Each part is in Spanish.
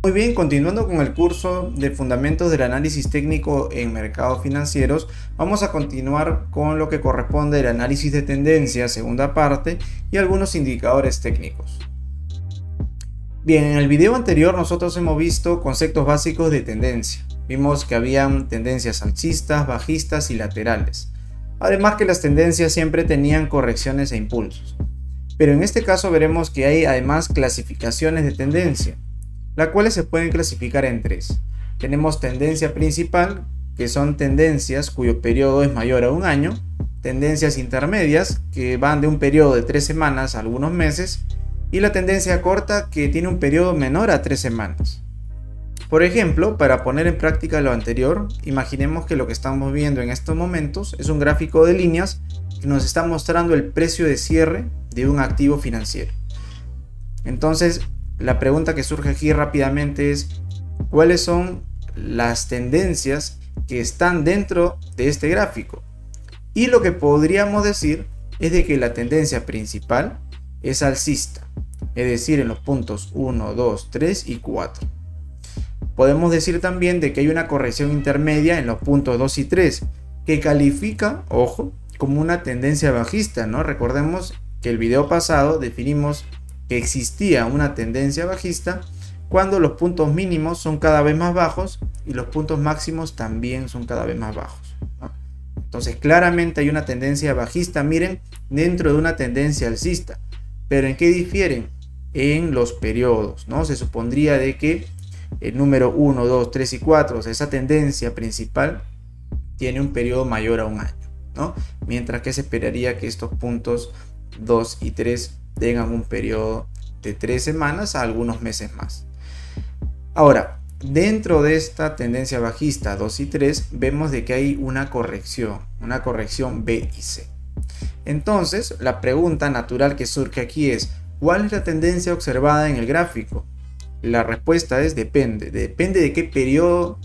Muy bien, continuando con el curso de Fundamentos del Análisis Técnico en Mercados Financieros, vamos a continuar con lo que corresponde al análisis de tendencias, segunda parte, y algunos indicadores técnicos. Bien, en el video anterior nosotros hemos visto conceptos básicos de tendencia. Vimos que habían tendencias alcistas, bajistas y laterales. Además que las tendencias siempre tenían correcciones e impulsos. Pero en este caso veremos que hay además clasificaciones de tendencia, las cuales se pueden clasificar en tres. Tenemos tendencia principal, que son tendencias cuyo periodo es mayor a un año, tendencias intermedias, que van de un periodo de 3 semanas a algunos meses, y la tendencia corta, que tiene un periodo menor a 3 semanas. Por ejemplo, para poner en práctica lo anterior, imaginemos que lo que estamos viendo en estos momentos es un gráfico de líneas que nos está mostrando el precio de cierre de un activo financiero. Entonces, la pregunta que surge aquí rápidamente es: ¿cuáles son las tendencias que están dentro de este gráfico? Y lo que podríamos decir es de que la tendencia principal es alcista, es decir, en los puntos 1, 2, 3 y 4. Podemos decir también de que hay una corrección intermedia en los puntos 2 y 3, que califica, ojo, como una tendencia bajista, ¿no? Recordemos que el video pasado definimos que existía una tendencia bajista cuando los puntos mínimos son cada vez más bajos y los puntos máximos también son cada vez más bajos, ¿no? Entonces claramente hay una tendencia bajista, miren, dentro de una tendencia alcista. Pero ¿en qué difieren? En los periodos, ¿no? Se supondría de que el número 1, 2, 3 y 4, o sea, esa tendencia principal tiene un periodo mayor a un año, ¿no? Mientras que se esperaría que estos puntos 2 y 3 tengan un periodo de 3 semanas a algunos meses más. Ahora, dentro de esta tendencia bajista 2 y 3 vemos de que hay una corrección B y C. Entonces, la pregunta natural que surge aquí es: ¿cuál es la tendencia observada en el gráfico? La respuesta es depende de qué periodo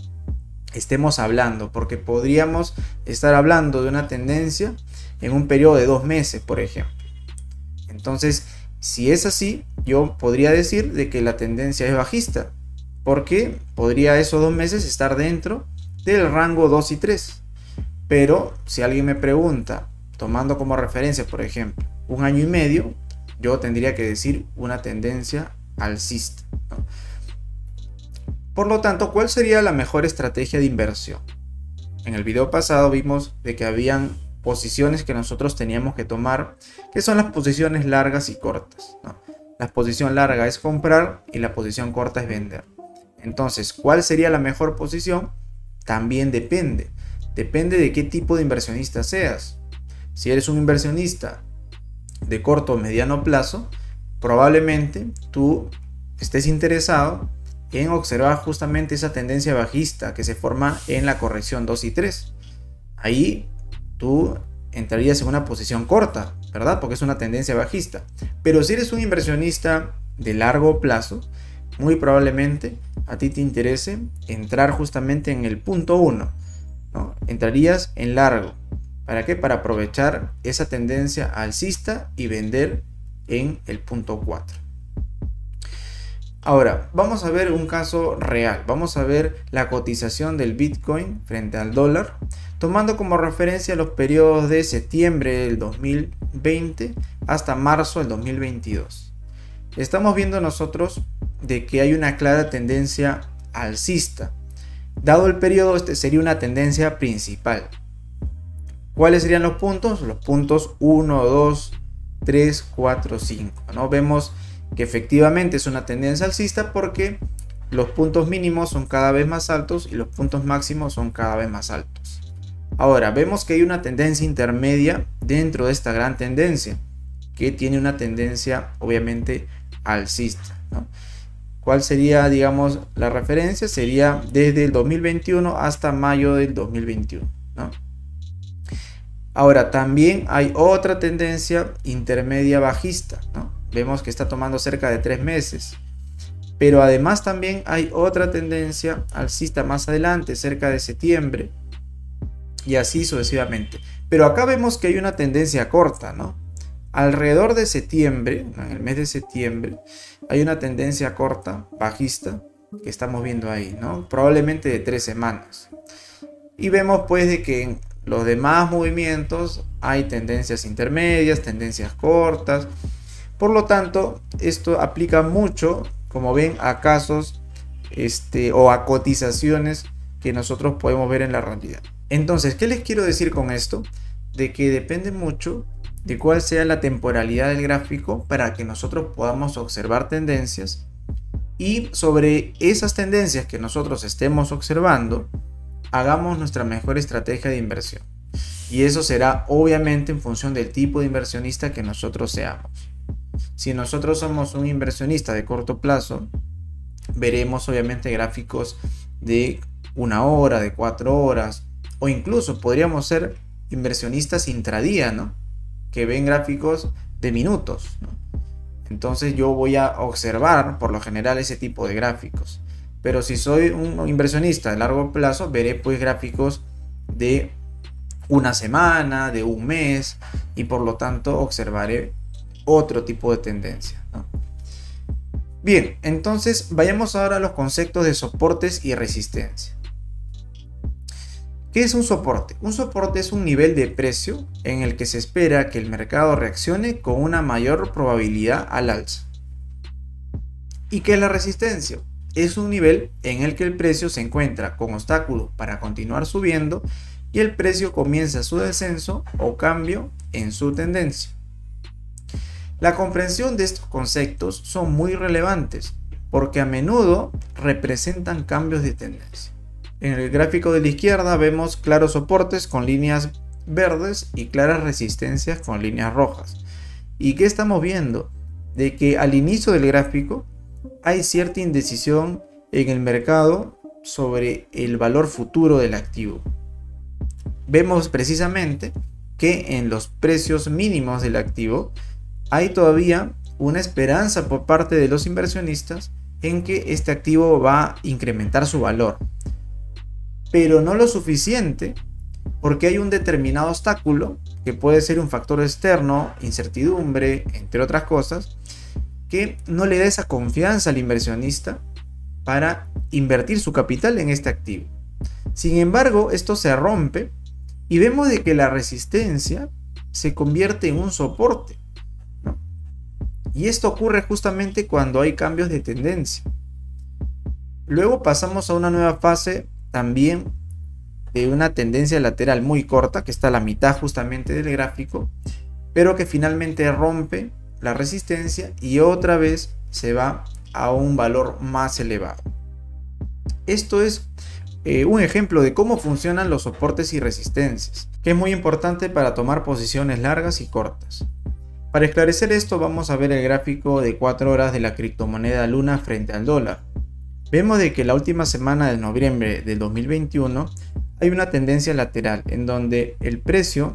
estemos hablando, porque podríamos estar hablando de una tendencia en un periodo de 2 meses, por ejemplo. Entonces, si es así, yo podría decir de que la tendencia es bajista, porque podría esos 2 meses estar dentro del rango 2 y 3. Pero si alguien me pregunta, tomando como referencia, por ejemplo, un año y medio, yo tendría que decir una tendencia alcista, ¿no? Por lo tanto, ¿cuál sería la mejor estrategia de inversión? En el video pasado vimos de que habían posiciones que nosotros teníamos que tomar, que son las posiciones largas y cortas, ¿no? La posición larga es comprar y la posición corta es vender. Entonces, ¿cuál sería la mejor posición? También depende de qué tipo de inversionista seas. Si eres un inversionista de corto o mediano plazo, probablemente tú estés interesado en observar justamente esa tendencia bajista que se forma en la corrección 2 y 3. Ahí tú entrarías en una posición corta, ¿verdad? Porque es una tendencia bajista. Pero si eres un inversionista de largo plazo, muy probablemente a ti te interese entrar justamente en el punto 1, ¿no? Entrarías en largo. ¿Para qué? Para aprovechar esa tendencia alcista y vender en el punto 4. Ahora, vamos a ver un caso real. Vamos a ver la cotización del Bitcoin frente al dólar, tomando como referencia los periodos de septiembre del 2020 hasta marzo del 2022. Estamos viendo nosotros de que hay una clara tendencia alcista. Dado el periodo, este sería una tendencia principal. ¿Cuáles serían los puntos? Los puntos 1, 2, 3, 4, 5, ¿no? Vemos que efectivamente es una tendencia alcista porque los puntos mínimos son cada vez más altos y los puntos máximos son cada vez más altos. Ahora, vemos que hay una tendencia intermedia dentro de esta gran tendencia, que tiene una tendencia obviamente alcista, ¿no? ¿Cuál sería, digamos, la referencia? Sería desde el 2021 hasta mayo del 2021, ¿no? Ahora, también hay otra tendencia intermedia bajista, ¿no? Vemos que está tomando cerca de 3 meses. Pero además también hay otra tendencia alcista más adelante, cerca de septiembre. Y así sucesivamente. Pero acá vemos que hay una tendencia corta, ¿no? Alrededor de septiembre, en el mes de septiembre, hay una tendencia corta, bajista, que estamos viendo ahí, ¿no? Probablemente de 3 semanas. Y vemos pues de que en los demás movimientos hay tendencias intermedias, tendencias cortas. Por lo tanto, esto aplica mucho, como ven, a casos o a cotizaciones que nosotros podemos ver en la realidad. Entonces, ¿qué les quiero decir con esto? De que depende mucho de cuál sea la temporalidad del gráfico para que nosotros podamos observar tendencias, y sobre esas tendencias que nosotros estemos observando, hagamos nuestra mejor estrategia de inversión. Y eso será obviamente en función del tipo de inversionista que nosotros seamos. Si nosotros somos un inversionista de corto plazo, veremos obviamente gráficos de 1 hora, de 4 horas, o incluso podríamos ser inversionistas intradía, ¿no? Que ven gráficos de minutos, ¿no? Entonces yo voy a observar por lo general ese tipo de gráficos. Pero si soy un inversionista de largo plazo, veré pues gráficos de 1 semana, de 1 mes, y por lo tanto observaré otro tipo de tendencia, ¿no? Bien, entonces vayamos ahora a los conceptos de soportes y resistencia. ¿Qué es un soporte? Un soporte es un nivel de precio en el que se espera que el mercado reaccione con una mayor probabilidad al alza. ¿Y qué es la resistencia? Es un nivel en el que el precio se encuentra con obstáculos para continuar subiendo y el precio comienza su descenso o cambio en su tendencia. La comprensión de estos conceptos son muy relevantes porque a menudo representan cambios de tendencia. En el gráfico de la izquierda vemos claros soportes con líneas verdes y claras resistencias con líneas rojas. ¿Y qué estamos viendo? De que al inicio del gráfico hay cierta indecisión en el mercado sobre el valor futuro del activo. Vemos precisamente que en los precios mínimos del activo hay todavía una esperanza por parte de los inversionistas en que este activo va a incrementar su valor, pero no lo suficiente, porque hay un determinado obstáculo que puede ser un factor externo, incertidumbre, entre otras cosas, que no le da esa confianza al inversionista para invertir su capital en este activo. Sin embargo, esto se rompe y vemos de que la resistencia se convierte en un soporte, ¿no? Y esto ocurre justamente cuando hay cambios de tendencia. Luego pasamos a una nueva fase también de una tendencia lateral muy corta, que está a la mitad justamente del gráfico, pero que finalmente rompe la resistencia y otra vez se va a un valor más elevado. Esto es un ejemplo de cómo funcionan los soportes y resistencias, que es muy importante para tomar posiciones largas y cortas. Para esclarecer esto, vamos a ver el gráfico de 4 horas de la criptomoneda Luna frente al dólar. Vemos de que la última semana de noviembre del 2021 hay una tendencia lateral en donde el precio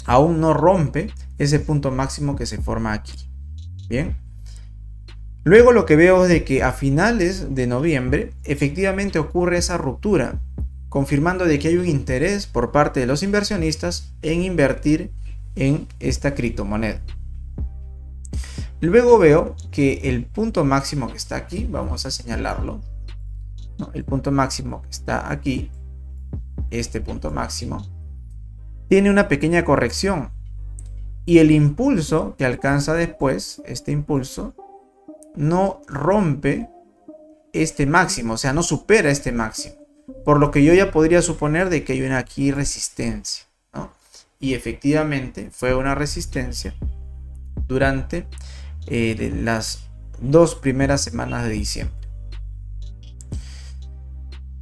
aún no rompe ese punto máximo que se forma aquí. Bien. Luego lo que veo es de que a finales de noviembre efectivamente ocurre esa ruptura, confirmando de que hay un interés por parte de los inversionistas en invertir en esta criptomoneda. Luego veo que el punto máximo que está aquí, vamos a señalarlo, ¿no? El punto máximo que está aquí, este punto máximo, tiene una pequeña corrección y el impulso que alcanza después, este impulso, no rompe este máximo, o sea, no supera este máximo, por lo que yo ya podría suponer de que hay una aquí resistencia, ¿no? Y efectivamente fue una resistencia durante las 2 primeras semanas de diciembre.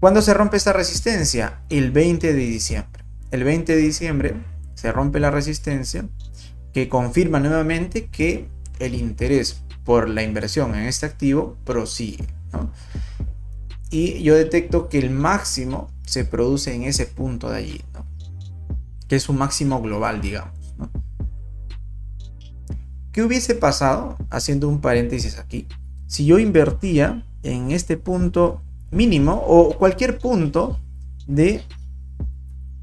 ¿Cuándo se rompe esta resistencia? El 20 de diciembre. El 20 de diciembre se rompe la resistencia, que confirma nuevamente que el interés por la inversión en este activo prosigue, ¿no? Y yo detecto que el máximo se produce en ese punto de allí, ¿no? Que es un máximo global, digamos, ¿no? ¿Qué hubiese pasado, haciendo un paréntesis aquí, si yo invertía en este punto mínimo o cualquier punto de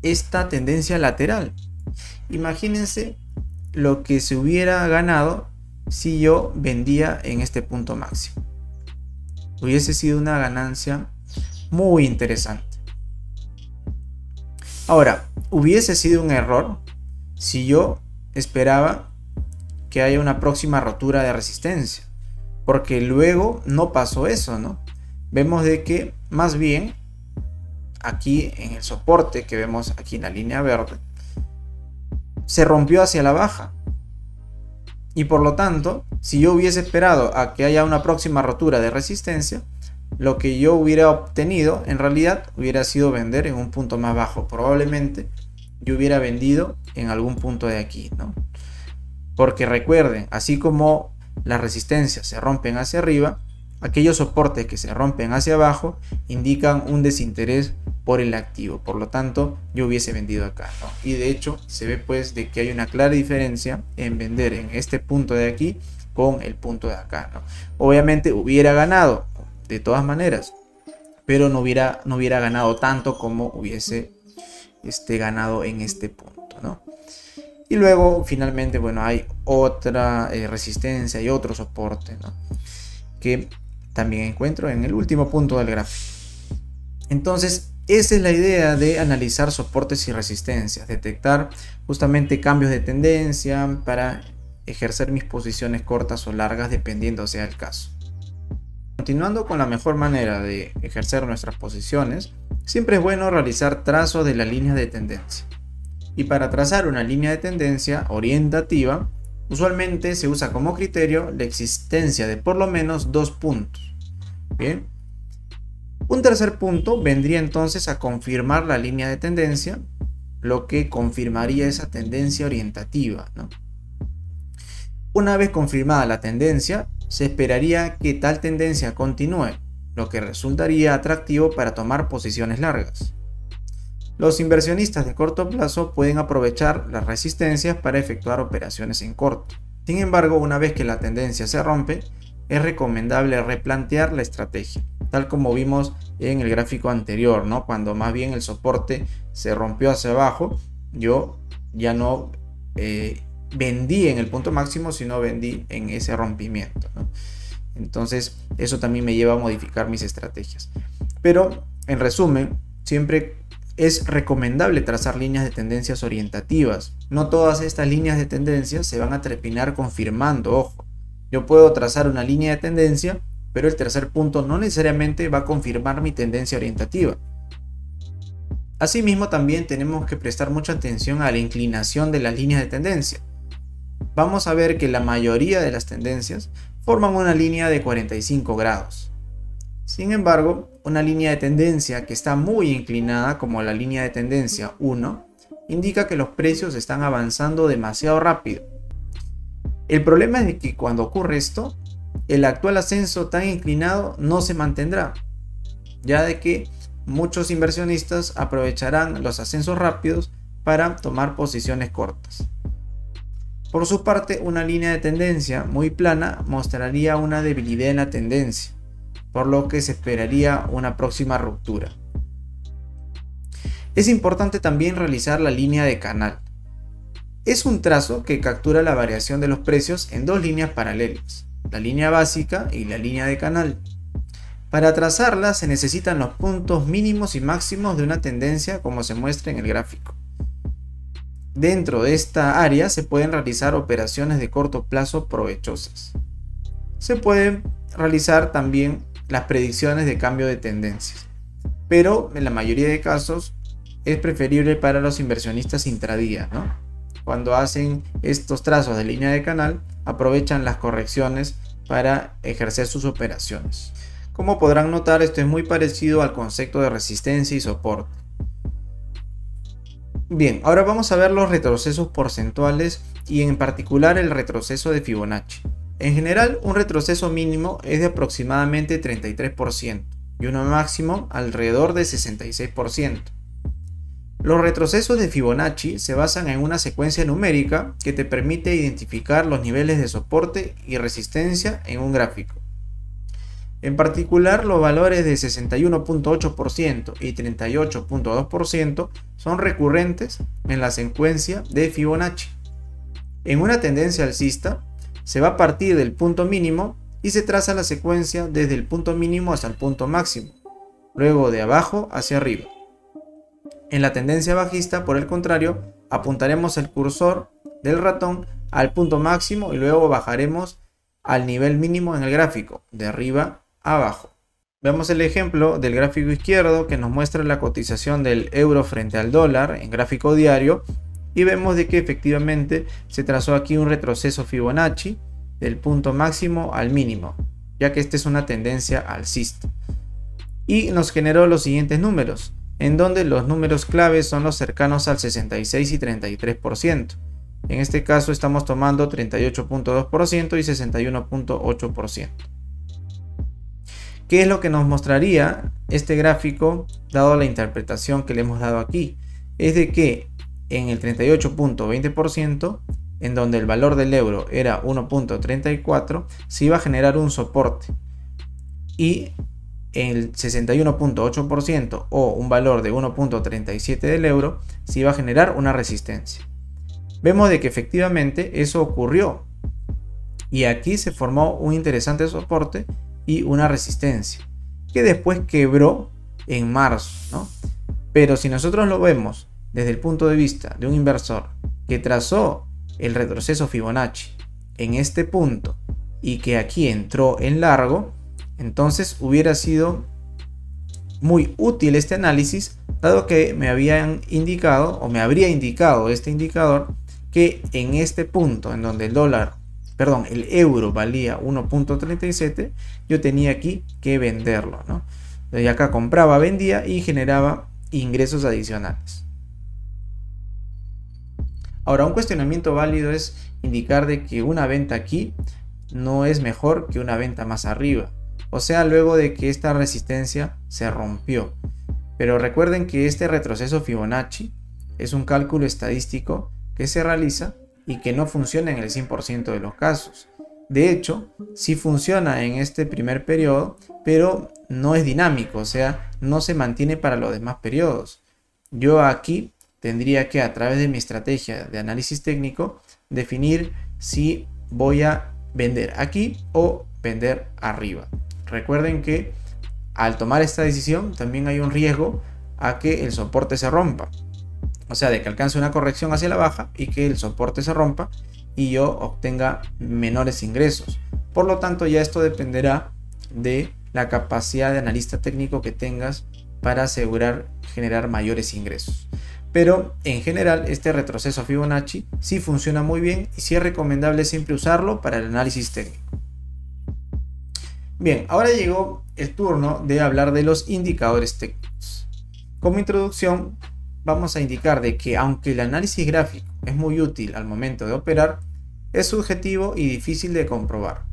esta tendencia lateral? Imagínense lo que se hubiera ganado si yo vendía en este punto máximo. hubiese sido una ganancia muy interesante. Ahora, hubiese sido un error si yo esperaba que haya una próxima rotura de resistencia, porque luego no pasó eso, ¿no? Vemos de que más bien aquí en el soporte que vemos aquí en la línea verde se rompió hacia la baja, y por lo tanto, si yo hubiese esperado a que haya una próxima rotura de resistencia, lo que yo hubiera obtenido en realidad hubiera sido vender en un punto más bajo. Probablemente yo hubiera vendido en algún punto de aquí, ¿no? Porque recuerden, así como las resistencias se rompen hacia arriba, aquellos soportes que se rompen hacia abajo indican un desinterés por el activo. Por lo tanto, yo hubiese vendido acá, ¿no? Y de hecho se ve pues de que hay una clara diferencia en vender en este punto de aquí con el punto de acá, ¿no? Obviamente hubiera ganado de todas maneras, pero no hubiera ganado tanto como hubiese ganado en este punto, ¿no? Y luego finalmente, bueno, hay otra resistencia y otro soporte, ¿no? Que también encuentro en el último punto del gráfico. Entonces, esa es la idea de analizar soportes y resistencias, detectar justamente cambios de tendencia para ejercer mis posiciones cortas o largas dependiendo sea el caso. Continuando con la mejor manera de ejercer nuestras posiciones, siempre es bueno realizar trazos de las líneas de tendencia. Y para trazar una línea de tendencia orientativa, usualmente se usa como criterio la existencia de por lo menos 2 puntos. Bien. Un tercer punto vendría entonces a confirmar la línea de tendencia, lo que confirmaría esa tendencia orientativa, ¿no? Una vez confirmada la tendencia, se esperaría que tal tendencia continúe, lo que resultaría atractivo para tomar posiciones largas. Los inversionistas de corto plazo pueden aprovechar las resistencias para efectuar operaciones en corto. Sin embargo, una vez que la tendencia se rompe, es recomendable replantear la estrategia, tal como vimos en el gráfico anterior, ¿no? Cuando más bien el soporte se rompió hacia abajo, yo ya no vendí en el punto máximo, sino vendí en ese rompimiento, ¿no? Entonces eso también me lleva a modificar mis estrategias. Pero en resumen, siempre es recomendable trazar líneas de tendencias orientativas. No todas estas líneas de tendencias se van a terminar confirmando, ojo. Yo puedo trazar una línea de tendencia, pero el tercer punto no necesariamente va a confirmar mi tendencia orientativa. Asimismo, también tenemos que prestar mucha atención a la inclinación de las líneas de tendencia. Vamos a ver que la mayoría de las tendencias forman una línea de 45 grados. Sin embargo, una línea de tendencia que está muy inclinada, como la línea de tendencia 1, indica que los precios están avanzando demasiado rápido. El problema es de que cuando ocurre esto, el actual ascenso tan inclinado no se mantendrá, ya de que muchos inversionistas aprovecharán los ascensos rápidos para tomar posiciones cortas. Por su parte, una línea de tendencia muy plana mostraría una debilidad en la tendencia, por lo que se esperaría una próxima ruptura. Es importante también realizar la línea de canal. Es un trazo que captura la variación de los precios en dos líneas paralelas, la línea básica y la línea de canal. Para trazarla se necesitan los puntos mínimos y máximos de una tendencia como se muestra en el gráfico. Dentro de esta área se pueden realizar operaciones de corto plazo provechosas. Se pueden realizar también las predicciones de cambio de tendencias, pero en la mayoría de casos es preferible para los inversionistas intradía, ¿no? Cuando hacen estos trazos de línea de canal, aprovechan las correcciones para ejercer sus operaciones. Como podrán notar, esto es muy parecido al concepto de resistencia y soporte. Bien, ahora vamos a ver los retrocesos porcentuales y en particular el retroceso de Fibonacci. En general, un retroceso mínimo es de aproximadamente 33% y uno máximo alrededor de 66%. Los retrocesos de Fibonacci se basan en una secuencia numérica que te permite identificar los niveles de soporte y resistencia en un gráfico. En particular, los valores de 61.8% y 38.2% son recurrentes en la secuencia de Fibonacci. En una tendencia alcista, se va a partir del punto mínimo y se traza la secuencia desde el punto mínimo hasta el punto máximo, luego de abajo hacia arriba. En la tendencia bajista, por el contrario, apuntaremos el cursor del ratón al punto máximo y luego bajaremos al nivel mínimo en el gráfico, de arriba a abajo. Veamos el ejemplo del gráfico izquierdo que nos muestra la cotización del euro frente al dólar en gráfico diario y vemos de que efectivamente se trazó aquí un retroceso Fibonacci del punto máximo al mínimo, ya que esta es una tendencia alcista. Y nos generó los siguientes números, en donde los números claves son los cercanos al 66 y 33%. En este caso estamos tomando 38.2% y 61.8%. ¿Qué es lo que nos mostraría este gráfico dado la interpretación que le hemos dado aquí? Es de que en el 38.20%, en donde el valor del euro era 1.34, se iba a generar un soporte. Y en el 61.8% o un valor de 1.37 del euro, se iba a generar una resistencia. Vemos de que efectivamente eso ocurrió. Y aquí se formó un interesante soporte y una resistencia, que después quebró en marzo, ¿no? Pero si nosotros lo vemos desde el punto de vista de un inversor que trazó el retroceso Fibonacci en este punto y que aquí entró en largo, entonces hubiera sido muy útil este análisis, dado que me habían indicado o me habría indicado este indicador que en este punto en donde el euro valía 1.37, yo tenía aquí que venderlo, ¿no? Entonces acá compraba, vendía y generaba ingresos adicionales. Ahora, un cuestionamiento válido es indicar de que una venta aquí no es mejor que una venta más arriba, o sea, luego de que esta resistencia se rompió. Pero recuerden que este retroceso Fibonacci es un cálculo estadístico que se realiza y que no funciona en el 100% de los casos. De hecho, sí funciona en este primer periodo, pero no es dinámico, o sea, no se mantiene para los demás periodos. Yo aquí tendría que, a través de mi estrategia de análisis técnico, definir si voy a vender aquí o vender arriba. Recuerden que al tomar esta decisión también hay un riesgo a que el soporte se rompa. O sea, de que alcance una corrección hacia la baja y que el soporte se rompa y yo obtenga menores ingresos. Por lo tanto, ya esto dependerá de la capacidad de analista técnico que tengas para asegurar generar mayores ingresos. Pero en general este retroceso Fibonacci sí funciona muy bien y sí es recomendable siempre usarlo para el análisis técnico. Bien, ahora llegó el turno de hablar de los indicadores técnicos. Como introducción, vamos a indicar de que aunque el análisis gráfico es muy útil al momento de operar, es subjetivo y difícil de comprobar.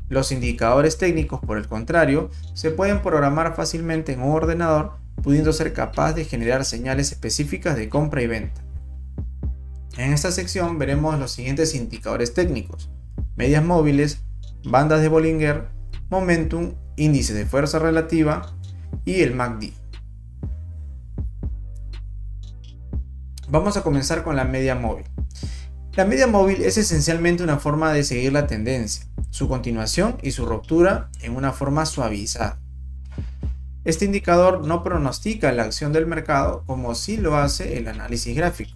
Los indicadores técnicos, por el contrario, se pueden programar fácilmente en un ordenador, pudiendo ser capaz de generar señales específicas de compra y venta. En esta sección veremos los siguientes indicadores técnicos: medias móviles, bandas de Bollinger, momentum, índice de fuerza relativa y el MACD. Vamos a comenzar con la media móvil. La media móvil es esencialmente una forma de seguir la tendencia, su continuación y su ruptura en una forma suavizada. Este indicador no pronostica la acción del mercado como sí lo hace el análisis gráfico.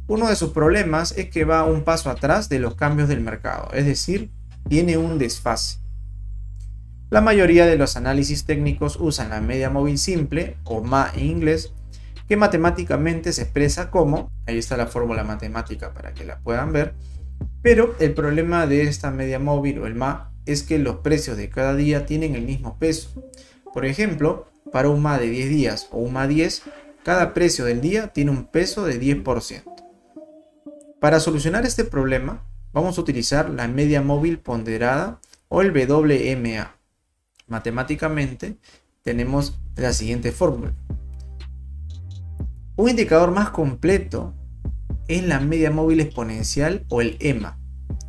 Uno de sus problemas es que va un paso atrás de los cambios del mercado, es decir, tiene un desfase. La mayoría de los análisis técnicos usan la media móvil simple, o MA en inglés, que matemáticamente se expresa como, ahí está la fórmula matemática para que la puedan ver, pero el problema de esta media móvil o el MA es que los precios de cada día tienen el mismo peso. Por ejemplo, para un MA de 10 días o un MA 10, cada precio del día tiene un peso de 10%. Para solucionar este problema, vamos a utilizar la media móvil ponderada o el WMA. Matemáticamente tenemos la siguiente fórmula. Un indicador más completo es la media móvil exponencial o el EMA.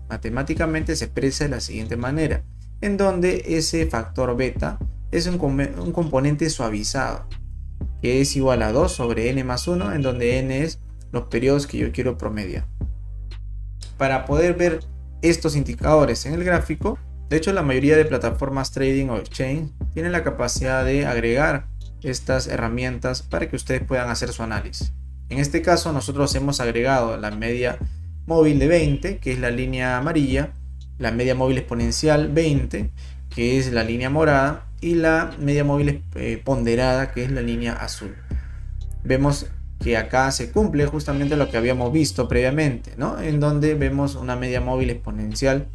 Matemáticamente se expresa de la siguiente manera, en donde ese factor beta es un componente suavizado, que es igual a 2 sobre n más 1, en donde n es los periodos que yo quiero promediar. Para poder ver estos indicadores en el gráfico, De hecho, la mayoría de plataformas trading o exchange tienen la capacidad de agregar estas herramientas para que ustedes puedan hacer su análisis. En este caso, nosotros hemos agregado la media móvil de 20, que es la línea amarilla, la media móvil exponencial 20, que es la línea morada, y la media móvil ponderada, que es la línea azul. Vemos que acá se cumple justamente lo que habíamos visto previamente, ¿no? En donde vemos una media móvil exponencial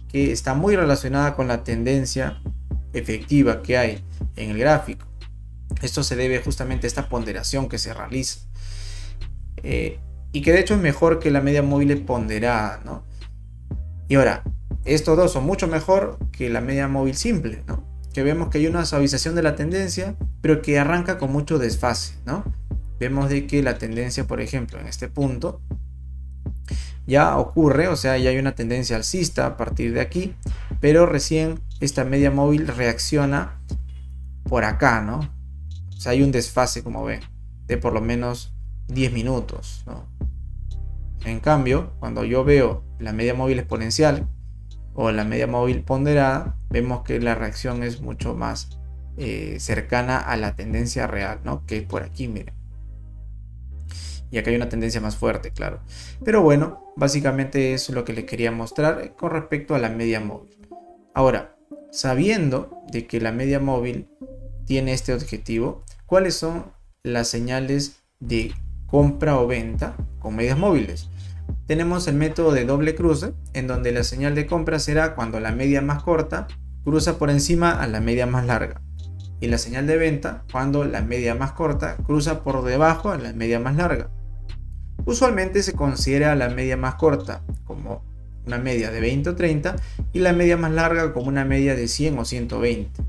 que está muy relacionada con la tendencia efectiva que hay en el gráfico. Esto se debe justamente a esta ponderación que se realiza, y que de hecho es mejor que la media móvil ponderada, ¿no? Y ahora, estos dos son mucho mejor que la media móvil simple, ¿no? Que vemos que hay una suavización de la tendencia, pero que arranca con mucho desfase, ¿no? Vemos de que la tendencia, por ejemplo, en este punto ya ocurre, o sea, ya hay una tendencia alcista a partir de aquí, pero recién esta media móvil reacciona por acá, ¿no? O sea, hay un desfase, como ven, de por lo menos 10 minutos, ¿no? En cambio, cuando yo veo la media móvil exponencial o la media móvil ponderada, vemos que la reacción es mucho más cercana a la tendencia real, ¿no? Que es por aquí, miren. Y acá hay una tendencia más fuerte, claro. Pero bueno, básicamente eso es lo que les quería mostrar con respecto a la media móvil. Ahora, sabiendo de que la media móvil tiene este objetivo, ¿cuáles son las señales de compra o venta con medias móviles? Tenemos el método de doble cruce, en donde la señal de compra será cuando la media más corta cruza por encima a la media más larga, y la señal de venta cuando la media más corta cruza por debajo a la media más larga. Usualmente se considera la media más corta como una media de 20 o 30 y la media más larga como una media de 100 o 120.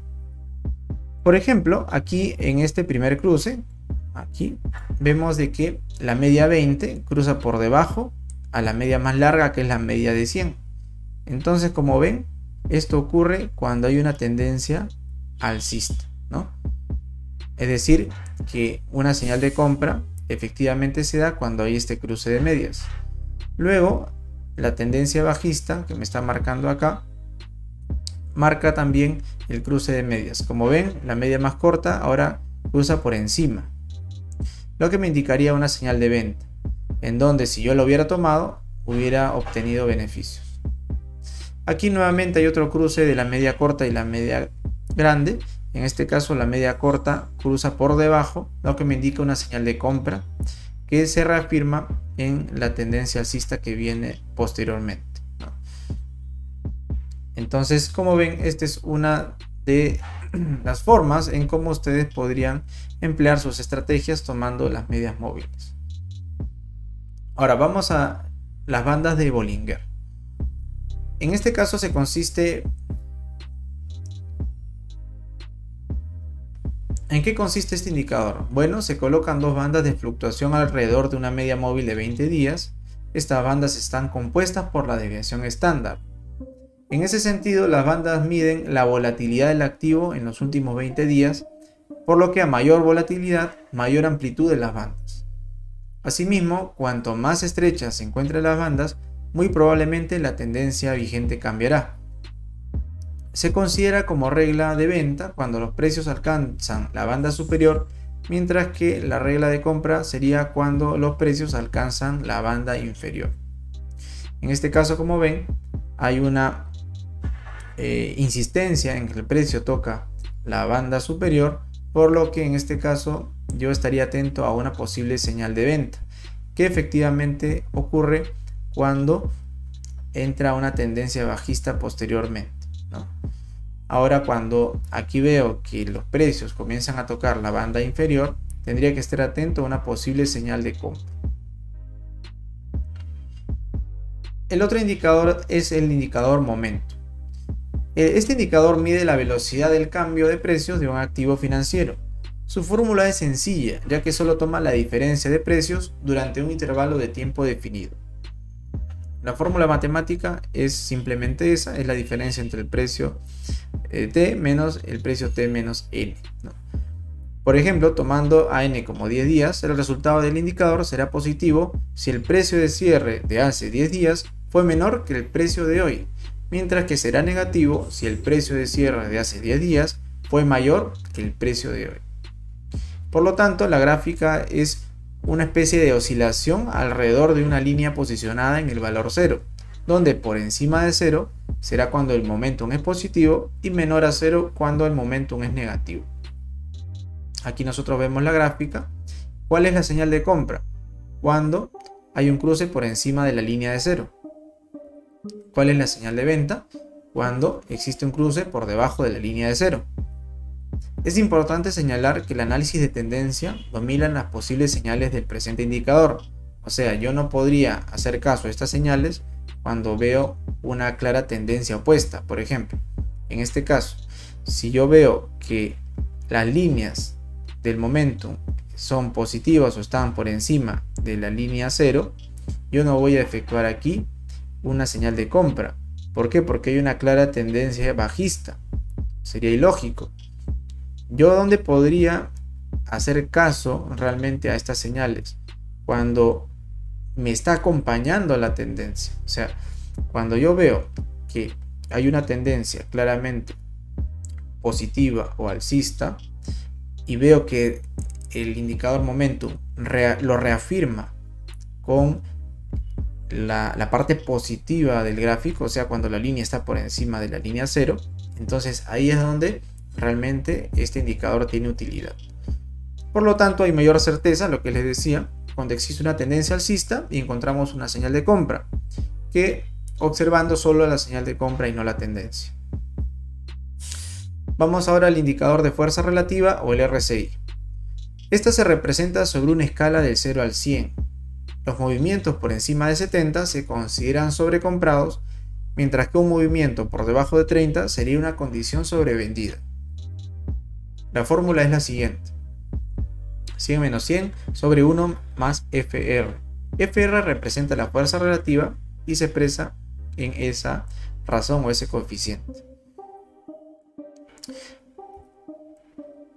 Por ejemplo, aquí en este primer cruce, aquí vemos de que la media 20 cruza por debajo a la media más larga, que es la media de 100. Entonces, como ven, esto ocurre cuando hay una tendencia alcista, ¿no? Es decir, que una señal de compra efectivamente se da cuando hay este cruce de medias. Luego, la tendencia bajista que me está marcando acá marca también el cruce de medias. Como ven, la media más corta ahora cruza por encima, lo que me indicaría una señal de venta, en donde si yo lo hubiera tomado hubiera obtenido beneficios. Aquí nuevamente hay otro cruce de la media corta y la media grande. En este caso la media corta cruza por debajo, lo que me indica una señal de compra que se reafirma en la tendencia alcista que viene posteriormente, ¿no? Entonces, como ven, esta es una de las formas en cómo ustedes podrían emplear sus estrategias tomando las medias móviles. Ahora vamos a las bandas de Bollinger. En este caso se consiste... ¿En qué consiste este indicador? Bueno, se colocan dos bandas de fluctuación alrededor de una media móvil de 20 días. Estas bandas están compuestas por la desviación estándar. En ese sentido, las bandas miden la volatilidad del activo en los últimos 20 días, por lo que a mayor volatilidad, mayor amplitud de las bandas. Asimismo, cuanto más estrechas se encuentren las bandas, muy probablemente la tendencia vigente cambiará. Se considera como regla de venta cuando los precios alcanzan la banda superior, mientras que la regla de compra sería cuando los precios alcanzan la banda inferior. En este caso, como ven, hay una insistencia en que el precio toca la banda superior, por lo que en este caso yo estaría atento a una posible señal de venta, que efectivamente ocurre cuando entra una tendencia bajista posteriormente, ¿no? Ahora, cuando aquí veo que los precios comienzan a tocar la banda inferior, tendría que estar atento a una posible señal de compra. El otro indicador es el indicador momento. Este indicador mide la velocidad del cambio de precios de un activo financiero. Su fórmula es sencilla, ya que solo toma la diferencia de precios durante un intervalo de tiempo definido. La fórmula matemática es simplemente esa, es la diferencia entre el precio T menos el precio T menos N, ¿no? Por ejemplo, tomando a N como 10 días, el resultado del indicador será positivo si el precio de cierre de hace 10 días fue menor que el precio de hoy, mientras que será negativo si el precio de cierre de hace 10 días fue mayor que el precio de hoy. Por lo tanto, la gráfica es una especie de oscilación alrededor de una línea posicionada en el valor 0, donde por encima de 0 será cuando el momentum es positivo y menor a 0 cuando el momentum es negativo. Aquí nosotros vemos la gráfica. ¿Cuál es la señal de compra? Cuando hay un cruce por encima de la línea de 0. ¿Cuál es la señal de venta? Cuando existe un cruce por debajo de la línea de 0. Es importante señalar que el análisis de tendencia domina las posibles señales del presente indicador. O sea, yo no podría hacer caso a estas señales cuando veo una clara tendencia opuesta. Por ejemplo, en este caso, si yo veo que las líneas del momentum son positivas o están por encima de la línea 0, yo no voy a efectuar aquí una señal de compra. ¿Por qué? Porque hay una clara tendencia bajista. Sería ilógico. ¿Yo dónde podría hacer caso realmente a estas señales? Cuando me está acompañando la tendencia. O sea, cuando yo veo que hay una tendencia claramente positiva o alcista y veo que el indicador momentum lo reafirma con la parte positiva del gráfico, o sea, cuando la línea está por encima de la línea 0, entonces ahí es donde realmente este indicador tiene utilidad. Por lo tanto, hay mayor certeza, lo que les decía, cuando existe una tendencia alcista y encontramos una señal de compra, que observando solo la señal de compra y no la tendencia. Vamos ahora al indicador de fuerza relativa o el RSI. Esta se representa sobre una escala del 0 al 100. Los movimientos por encima de 70 se consideran sobrecomprados, mientras que un movimiento por debajo de 30 sería una condición sobrevendida. La fórmula es la siguiente: 100 menos 100 sobre 1 más FR. FR representa la fuerza relativa y se expresa en esa razón o ese coeficiente.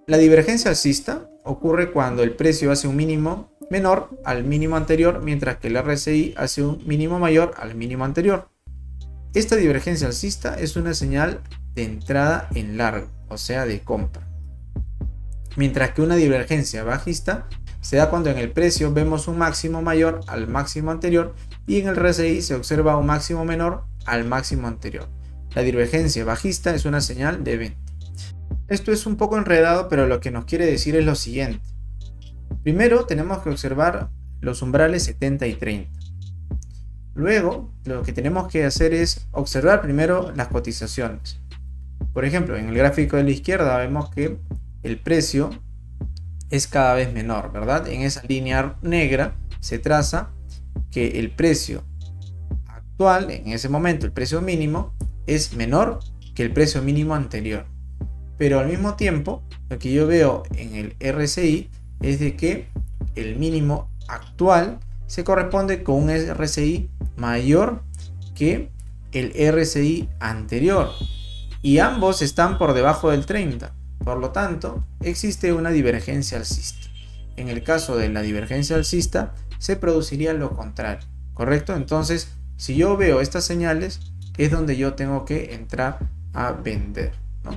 La divergencia alcista ocurre cuando el precio hace un mínimo menor al mínimo anterior, mientras que el RSI hace un mínimo mayor al mínimo anterior. Esta divergencia alcista es una señal de entrada en largo, o sea, de compra. Mientras que una divergencia bajista se da cuando en el precio vemos un máximo mayor al máximo anterior y en el RSI se observa un máximo menor al máximo anterior. La divergencia bajista es una señal de venta. Esto es un poco enredado, pero lo que nos quiere decir es lo siguiente. Primero tenemos que observar los umbrales 70 y 30. Luego lo que tenemos que hacer es observar primero las cotizaciones. Por ejemplo, en el gráfico de la izquierda vemos que el precio es cada vez menor, ¿verdad? En esa línea negra se traza que el precio actual, en ese momento el precio mínimo, es menor que el precio mínimo anterior. Pero al mismo tiempo, lo que yo veo en el RSI es de que el mínimo actual se corresponde con un RSI mayor que el RSI anterior. Y ambos están por debajo del 30. Por lo tanto, existe una divergencia alcista. En el caso de la divergencia alcista, se produciría lo contrario, ¿correcto? Entonces, si yo veo estas señales, es donde yo tengo que entrar a vender, ¿no?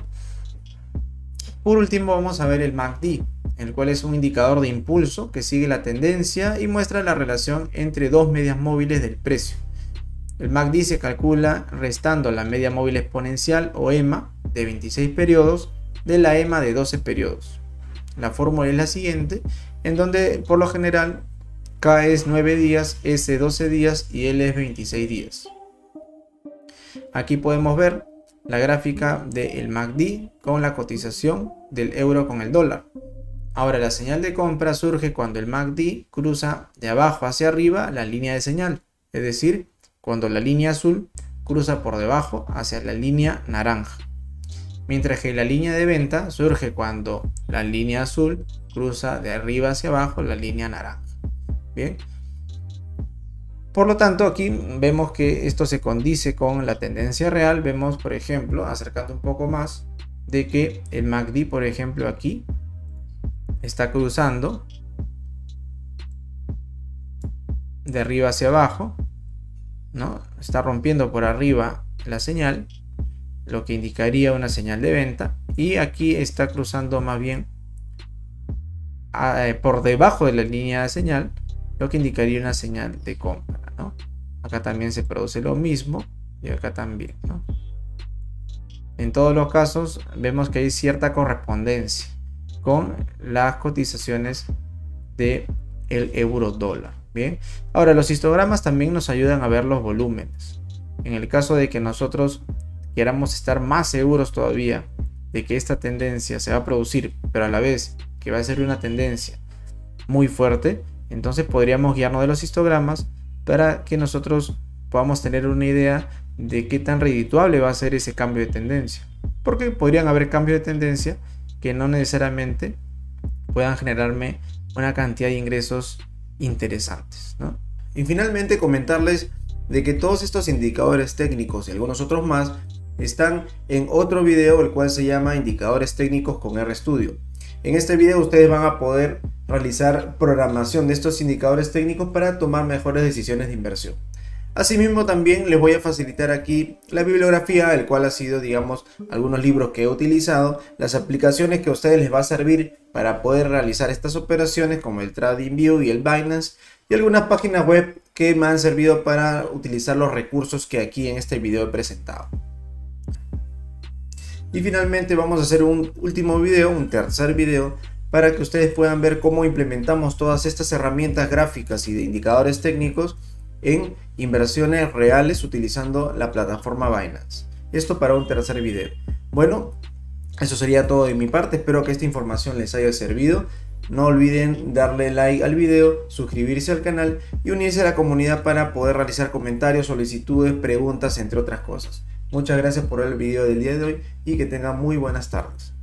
Por último, vamos a ver el MACD, el cual es un indicador de impulso que sigue la tendencia y muestra la relación entre dos medias móviles del precio. El MACD se calcula restando la media móvil exponencial o EMA de 26 periodos de la EMA de 12 periodos. La fórmula es la siguiente, en donde por lo general K es 9 días, S 12 días y L es 26 días. Aquí podemos ver la gráfica del MACD con la cotización del euro con el dólar. Ahora la señal de compra surge cuando el MACD cruza de abajo hacia arriba la línea de señal, es decir, cuando la línea azul cruza por debajo hacia la línea naranja. Mientras que la línea de venta surge cuando la línea azul cruza de arriba hacia abajo la línea naranja. Bien. Por lo tanto, aquí vemos que esto se condice con la tendencia real. Vemos, por ejemplo, acercando un poco más, de que el MACD, por ejemplo, aquí está cruzando de arriba hacia abajo, ¿no? Está rompiendo por arriba la señal, lo que indicaría una señal de venta, y aquí está cruzando más bien por debajo de la línea de señal, lo que indicaría una señal de compra, ¿no? Acá también se produce lo mismo y acá también, ¿no? En todos los casos vemos que hay cierta correspondencia con las cotizaciones del euro dólar. Bien, ahora los histogramas también nos ayudan a ver los volúmenes. En el caso de que nosotros queramos estar más seguros todavía de que esta tendencia se va a producir, pero a la vez que va a ser una tendencia muy fuerte, entonces podríamos guiarnos de los histogramas para que nosotros podamos tener una idea de qué tan redituable va a ser ese cambio de tendencia, porque podrían haber cambios de tendencia que no necesariamente puedan generarme una cantidad de ingresos interesantes, ¿no? Y finalmente comentarles de que todos estos indicadores técnicos y algunos otros más están en otro video, el cual se llama Indicadores Técnicos con RStudio. En este video ustedes van a poder realizar programación de estos indicadores técnicos para tomar mejores decisiones de inversión. Asimismo, también les voy a facilitar aquí la bibliografía, el cual ha sido, digamos, algunos libros que he utilizado, las aplicaciones que a ustedes les va a servir para poder realizar estas operaciones, como el TradingView y el Binance, y algunas páginas web que me han servido para utilizar los recursos que aquí en este video he presentado. Y finalmente vamos a hacer un último video, un tercer video, para que ustedes puedan ver cómo implementamos todas estas herramientas gráficas y de indicadores técnicos en inversiones reales utilizando la plataforma Binance. Esto para un tercer video. Bueno, eso sería todo de mi parte. Espero que esta información les haya servido. No olviden darle like al video, suscribirse al canal y unirse a la comunidad para poder realizar comentarios, solicitudes, preguntas, entre otras cosas. Muchas gracias por ver el video del día de hoy y que tengan muy buenas tardes.